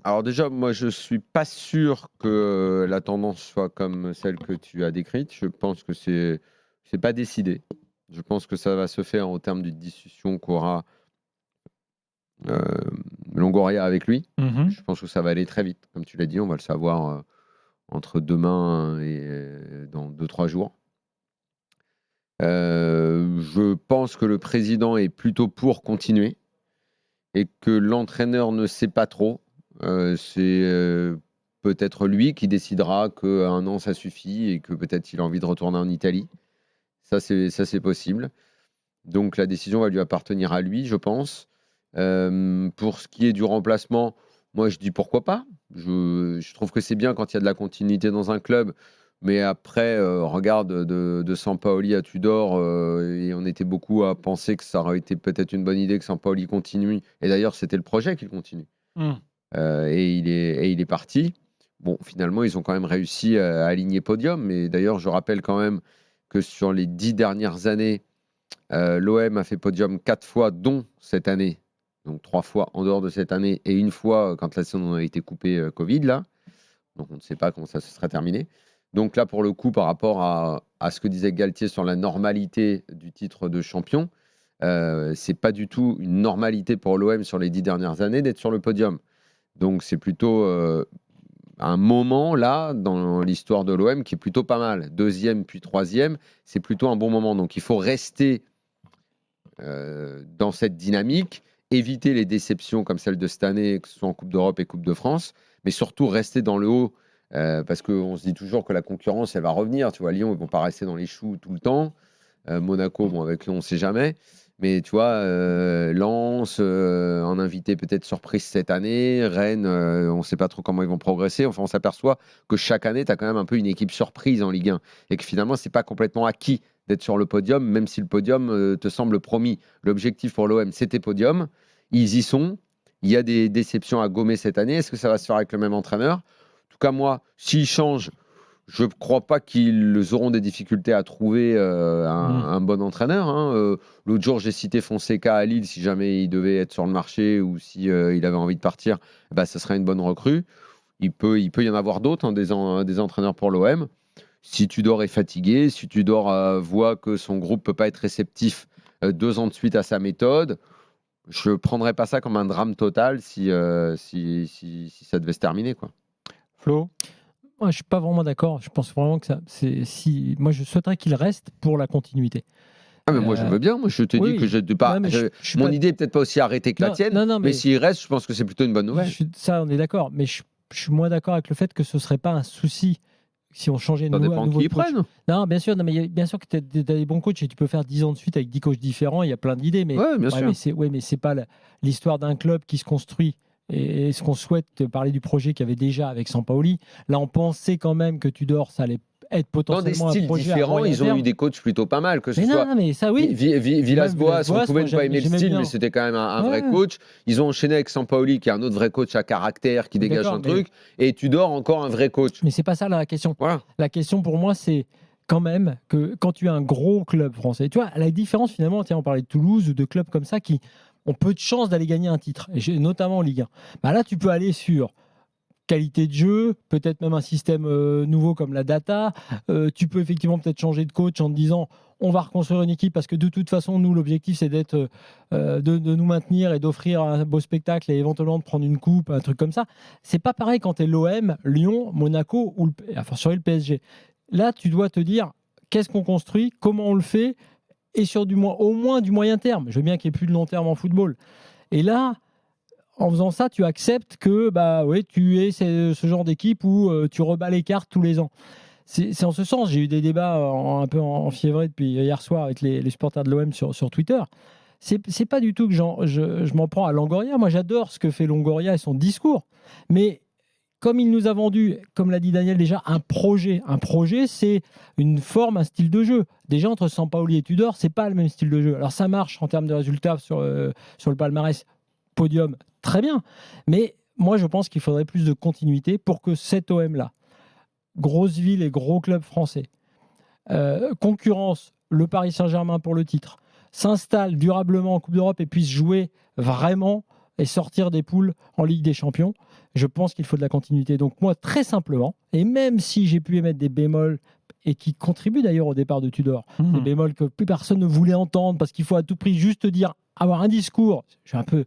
Alors déjà, moi, je suis pas sûr que la tendance soit comme celle que tu as décrite. Je pense que c'est pas décidé. Je pense que ça va se faire au terme d'une discussion qu'aura euh, Longoria avec lui. Je pense que ça va aller très vite. Comme tu l'as dit, on va le savoir entre demain et dans 2-3 jours. Je pense que le président est plutôt pour continuer et que l'entraîneur ne sait pas trop. C'est peut-être lui qui décidera qu'un an ça suffit et que peut-être il a envie de retourner en Italie. Ça, c'est possible. Donc la décision va lui appartenir à lui, je pense. Pour ce qui est du remplacement, moi je dis pourquoi pas. Je trouve que c'est bien quand il y a de la continuité dans un club. Mais après, regarde, de Sampaoli à Tudor, et on était beaucoup à penser que ça aurait été peut-être une bonne idée que Sampaoli continue. Et d'ailleurs, c'était le projet qu'il continue. Et il est parti. Bon, finalement, ils ont quand même réussi à aligner podium. Mais d'ailleurs, je rappelle quand même que sur les 10 dernières années, l'OM a fait podium 4 fois, dont cette année. Donc 3 fois en dehors de cette année et une fois quand la saison a été coupée Covid, là. Donc on ne sait pas comment ça se serait terminé. Donc là, pour le coup, par rapport à ce que disait Galtier sur la normalité du titre de champion, c'est pas du tout une normalité pour l'OM sur les 10 dernières années d'être sur le podium. Donc c'est plutôt un moment là dans l'histoire de l'OM qui est plutôt pas mal. Deuxième puis troisième, c'est plutôt un bon moment. Donc il faut rester dans cette dynamique, éviter les déceptions comme celle de cette année, que ce soit en Coupe d'Europe et Coupe de France, mais surtout rester dans le haut, parce qu'on se dit toujours que la concurrence, elle va revenir. Tu vois, Lyon, ils vont pas rester dans les choux tout le temps. Monaco, bon, avec Lyon, on ne sait jamais. Mais tu vois, Lens, en invité peut-être surprise cette année. Rennes, on ne sait pas trop comment ils vont progresser. Enfin, on s'aperçoit que chaque année, tu as quand même un peu une équipe surprise en Ligue 1. Et que finalement, ce n'est pas complètement acquis d'être sur le podium, même si le podium te semble promis. L'objectif pour l'OM, c'était podium. Ils y sont. Il y a des déceptions à gommer cette année. Est-ce que ça va se faire avec le même entraîneur? En tout cas, moi, s'ils changent, je ne crois pas qu'ils auront des difficultés à trouver un bon entraîneur. Hein. L'autre jour, j'ai cité Fonseca à Lille. Si jamais il devait être sur le marché ou si il avait envie de partir, bah, ça serait une bonne recrue. Il peut y en avoir d'autres, hein, des entraîneurs pour l'OM. Si Tudor est fatigué, si Tudor voit que son groupe ne peut pas être réceptif 2 ans de suite à sa méthode, je ne prendrais pas ça comme un drame total si ça devait se terminer, quoi. Flo? Moi, je ne suis pas vraiment d'accord. Je pense vraiment que moi, je souhaiterais qu'il reste pour la continuité. Ah mais moi je veux bien, moi je te dis que je pas, non, mon idée est peut-être pas aussi arrêtée que la tienne, non, mais s'il reste, je pense que c'est plutôt une bonne nouvelle. Ça, on est d'accord, mais je suis moins d'accord avec le fait que ce ne serait pas un souci si on changeait Ça dépend de qui ils prennent. Non, bien sûr, bien sûr que tu as des bons coachs et tu peux faire 10 ans de suite avec 10 coachs différents, il y a plein d'idées, mais, ouais, bien sûr. mais c'est pas l'histoire d'un club qui se construit. Et ce qu'on souhaite parler du projet qu'il y avait déjà avec Sampaoli, là on pensait quand même que Tudor, ça allait être potentiellement dans des styles un projet différents, ils ont eu des coachs plutôt pas mal, que ce soit mais ça oui. Villas-Boas, on pouvait ne pas aimer le style, bien. mais c'était quand même un vrai coach. Ils ont enchaîné avec Sampaoli, qui est un autre vrai coach à caractère, qui dégage un truc, et Tudor, encore un vrai coach. Mais c'est pas ça la question. Voilà. La question pour moi, c'est quand même que quand tu as un gros club français, tu vois, la différence finalement, tiens, on parlait de Toulouse ou de clubs comme ça qui ont peu de chances d'aller gagner un titre, et notamment en Ligue 1. Bah là, tu peux aller sur qualité de jeu, peut-être même un système nouveau comme la data. Tu peux effectivement peut-être changer de coach en te disant on va reconstruire une équipe parce que de toute façon, nous, l'objectif, c'est d'être, de nous maintenir et d'offrir un beau spectacle et éventuellement de prendre une coupe, un truc comme ça. C'est pas pareil quand tu es l'OM, Lyon, Monaco ou a fortiori le PSG. Là, tu dois te dire qu'est-ce qu'on construit, comment on le fait et au moins du moyen terme. Je veux bien qu'il n'y ait plus de long terme en football. Et là, en faisant ça, tu acceptes que tu es ce genre d'équipe où tu rebats les cartes tous les ans. C'est en ce sens. J'ai eu des débats un peu enfiévrés depuis hier soir avec les supporters de l'OM sur Twitter. C'est pas du tout que je m'en prends à Longoria. Moi, j'adore ce que fait Longoria et son discours. Mais comme il nous a vendu, comme l'a dit Daniel déjà, un projet. Un projet, c'est une forme, un style de jeu. Déjà, entre Sampaoli et Tudor, c'est pas le même style de jeu. Alors, ça marche en termes de résultats sur le palmarès. Podium, très bien. Mais moi, je pense qu'il faudrait plus de continuité pour que cet OM-là, grosse ville et gros club français, concurrence le Paris Saint-Germain pour le titre, s'installe durablement en Coupe d'Europe et puisse jouer vraiment et sortir des poules en Ligue des Champions. Je pense qu'il faut de la continuité. Donc moi, très simplement, et même si j'ai pu émettre des bémols, et qui contribuent d'ailleurs au départ de Tudor, des bémols que plus personne ne voulait entendre, parce qu'il faut à tout prix juste dire, avoir un discours. Je suis un peu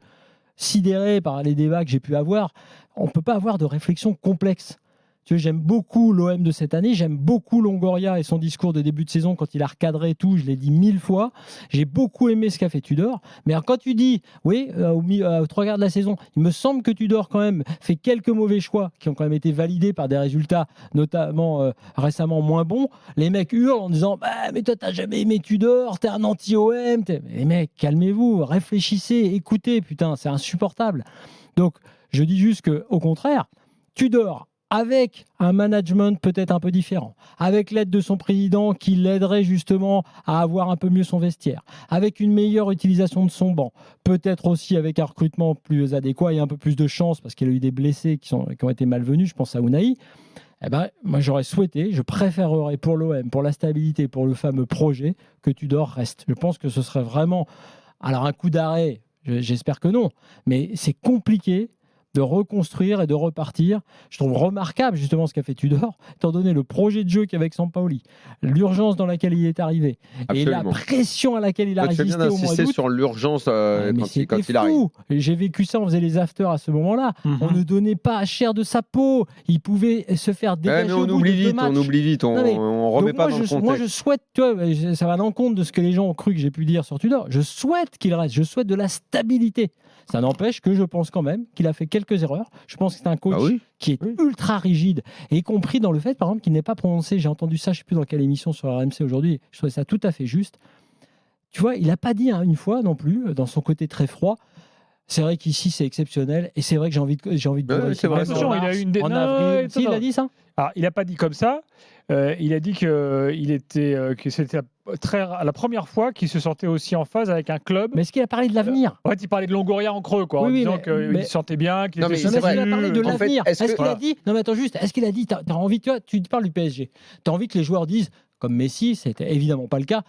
sidéré par les débats que j'ai pu avoir. On ne peut pas avoir de réflexion complexe. Tu vois, j'aime beaucoup l'OM de cette année, j'aime beaucoup Longoria et son discours de début de saison quand il a recadré tout, je l'ai dit 1000 fois. J'ai beaucoup aimé ce qu'a fait Tudor. Mais alors, quand tu dis, oui, aux 3 quarts de la saison, il me semble que Tudor quand même fait quelques mauvais choix qui ont quand même été validés par des résultats notamment récemment moins bons. Les mecs hurlent en disant, bah, mais toi t'as jamais aimé Tudor, t'es un anti-OM. Les mecs, calmez-vous, réfléchissez, écoutez, putain, c'est insupportable. Donc je dis juste qu'au contraire, Tudor, avec un management peut-être un peu différent, avec l'aide de son président qui l'aiderait justement à avoir un peu mieux son vestiaire, avec une meilleure utilisation de son banc, peut-être aussi avec un recrutement plus adéquat et un peu plus de chance parce qu'il y a eu des blessés qui ont été malvenus, je pense à Unai. Eh ben, moi j'aurais souhaité, je préférerais pour l'OM, pour la stabilité, pour le fameux projet, que Tudor reste. Je pense que ce serait vraiment, alors un coup d'arrêt, j'espère que non, mais c'est compliqué de reconstruire et de repartir. Je trouve remarquable justement ce qu'a fait Tudor, étant donné le projet de jeu qu'avec Sampaoli, l'urgence dans laquelle il est arrivé, Absolument. et la pression à laquelle il a résisté au mois d'août. Tu fais bien d'insister sur l'urgence quand il arrive. J'ai vécu ça, on faisait les afters à ce moment-là. On ne donnait pas cher de sa peau. Il pouvait se faire dégager au bout de 2 matchs. On oublie vite, on remet pas dans le contexte. Moi, je souhaite, tu vois, ça va à l'encontre de ce que les gens ont cru que j'ai pu dire sur Tudor. Je souhaite qu'il reste. Je souhaite de la stabilité. Ça n'empêche que je pense quand même qu'il a fait quelques erreurs. Je pense que c'est un coach qui est ultra rigide, y compris dans le fait, par exemple, qu'il n'est pas prononcé. J'ai entendu ça, je ne sais plus dans quelle émission sur RMC aujourd'hui. Je trouvais ça tout à fait juste. Tu vois, il n'a pas dit une fois non plus, dans son côté très froid. C'est vrai qu'ici c'est exceptionnel et c'est vrai que j'ai envie de. C'est vrai. Il a eu une en avril. Si, il a dit ça. Alors, il n'a pas dit comme ça. Il a dit que c'était la première fois qu'il se sentait aussi en phase avec un club. Mais est-ce qu'il a parlé de l'avenir? En fait, il parlait de Longoria en creux, quoi, en disant qu'il se sentait bien, qu'il était est-ce qu'il a parlé de l'avenir? Est-ce qu'il a dit? Non, mais attends juste. Est-ce qu'il a dit? T'as envie, tu parles du PSG. T'as envie que les joueurs disent, comme Messi, c'était évidemment pas le cas.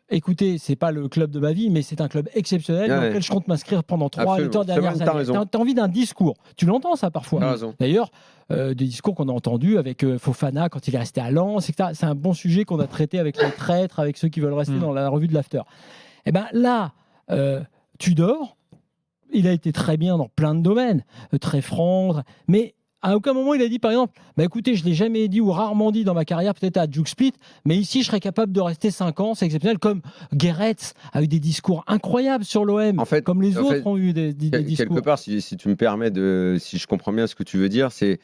Écoutez, c'est pas le club de ma vie, mais c'est un club exceptionnel dans lequel je compte m'inscrire pendant 3 dernières années. T'as envie d'un discours. Tu l'entends ça parfois. D'ailleurs, des discours qu'on a entendus avec Fofana quand il est resté à Lens, etc. C'est un bon sujet qu'on a traité avec les traîtres, avec ceux qui veulent rester dans la revue de l'After. Et ben là, Tudor, il a été très bien dans plein de domaines, très franc, mais à aucun moment il a dit par exemple, bah écoutez, je l'ai jamais dit ou rarement dit dans ma carrière, peut-être à Duke Split, mais ici je serais capable de rester 5 ans, c'est exceptionnel. Comme Guéret a eu des discours incroyables sur l'OM, en fait, comme les autres ont eu des discours. Quelque part, si tu me permets si je comprends bien ce que tu veux dire, c'est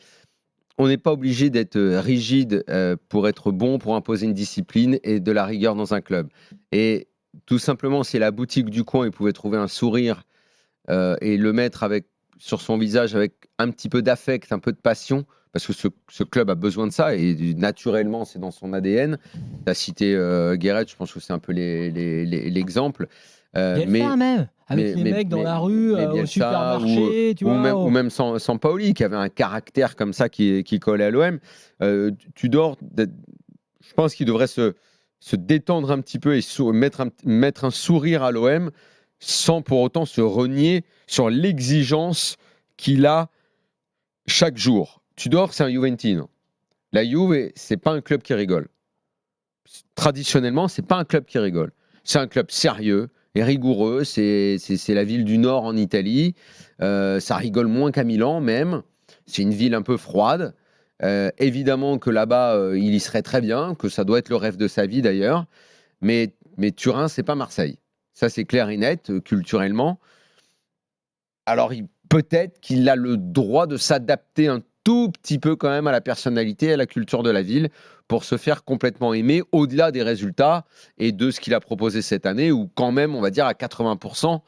on n'est pas obligé d'être rigide pour être bon, pour imposer une discipline et de la rigueur dans un club. Et tout simplement, si la boutique du coin, il pouvait trouver un sourire et le mettre sur son visage avec un petit peu d'affect, un peu de passion, parce que ce club a besoin de ça, et naturellement, c'est dans son ADN. Tu as cité Guéret, je pense que c'est un peu l'exemple. Même, avec les mecs dans la rue, au supermarché, ou même Sampaoli, qui avait un caractère comme ça qui collait à l'OM. Tudor, je pense qu'il devrait se détendre un petit peu et mettre un sourire à l'OM, sans pour autant se renier sur l'exigence qu'il a chaque jour. Tudor, c'est un Juventino. La Juve, c'est pas un club qui rigole. Traditionnellement, c'est pas un club qui rigole. C'est un club sérieux et rigoureux. C'est la ville du Nord en Italie. Ça rigole moins qu'à Milan, même. C'est une ville un peu froide. Évidemment que là-bas, il y serait très bien, que ça doit être le rêve de sa vie d'ailleurs. Mais Turin, c'est pas Marseille. Ça, c'est clair et net, culturellement. Alors, peut-être qu'il a le droit de s'adapter un tout petit peu quand même à la personnalité et à la culture de la ville pour se faire complètement aimer au-delà des résultats et de ce qu'il a proposé cette année, où quand même, on va dire à 80%,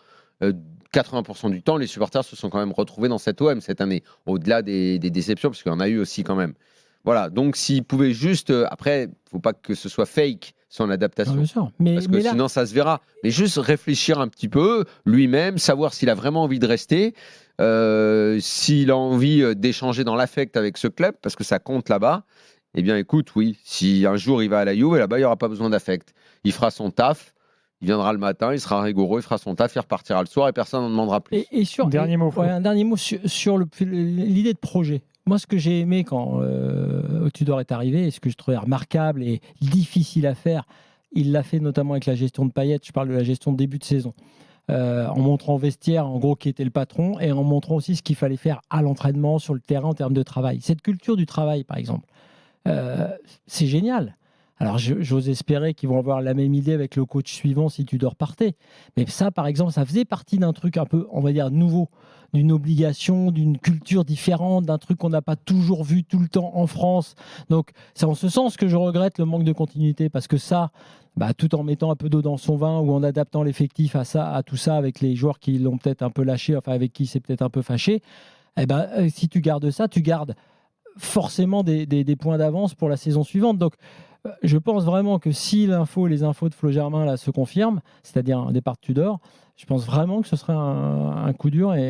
80% du temps, les supporters se sont quand même retrouvés dans cette OM cette année, au-delà des déceptions, parce qu'il y en a eu aussi quand même. Voilà, donc s'il pouvait juste... après, il ne faut pas que ce soit fake, son adaptation. Bien sûr. Parce que sinon, ça se verra. Mais juste réfléchir un petit peu, lui-même, savoir s'il a vraiment envie de rester, s'il a envie d'échanger dans l'affect avec ce club, parce que ça compte là-bas. Eh bien, écoute, oui, si un jour il va à la Juve, là-bas, il n'y aura pas besoin d'affect. Il fera son taf, il viendra le matin, il sera rigoureux, il fera son taf, il repartira le soir et personne n'en demandera plus. Et sur, Dernier mot, Flo. un dernier mot sur l'idée de projet. Moi, ce que j'ai aimé quand Tudor est arrivé, et ce que je trouvais remarquable et difficile à faire, il l'a fait notamment avec la gestion de Payet. Je parle de la gestion de début de saison. En montrant au vestiaire, en gros, qui était le patron, et en montrant aussi ce qu'il fallait faire à l'entraînement, sur le terrain, en termes de travail. Cette culture du travail, par exemple, c'est génial. Alors, j'ose espérer qu'ils vont avoir la même idée avec le coach suivant si Tudor partait. Mais ça, par exemple, ça faisait partie d'un truc un peu, on va dire, nouveau, d'une obligation, d'une culture différente, d'un truc qu'on n'a pas toujours vu tout le temps en France. Donc, c'est en ce sens que je regrette le manque de continuité, parce que ça, tout en mettant un peu d'eau dans son vin ou en adaptant l'effectif à tout ça, avec les joueurs qui l'ont peut-être un peu lâché, enfin avec qui c'est peut-être un peu fâché, si tu gardes ça, tu gardes forcément des points d'avance pour la saison suivante. Donc, je pense vraiment que si les infos de Flo Germain là, se confirment, c'est-à-dire un départ de Tudor, je pense vraiment que ce serait un coup dur. Et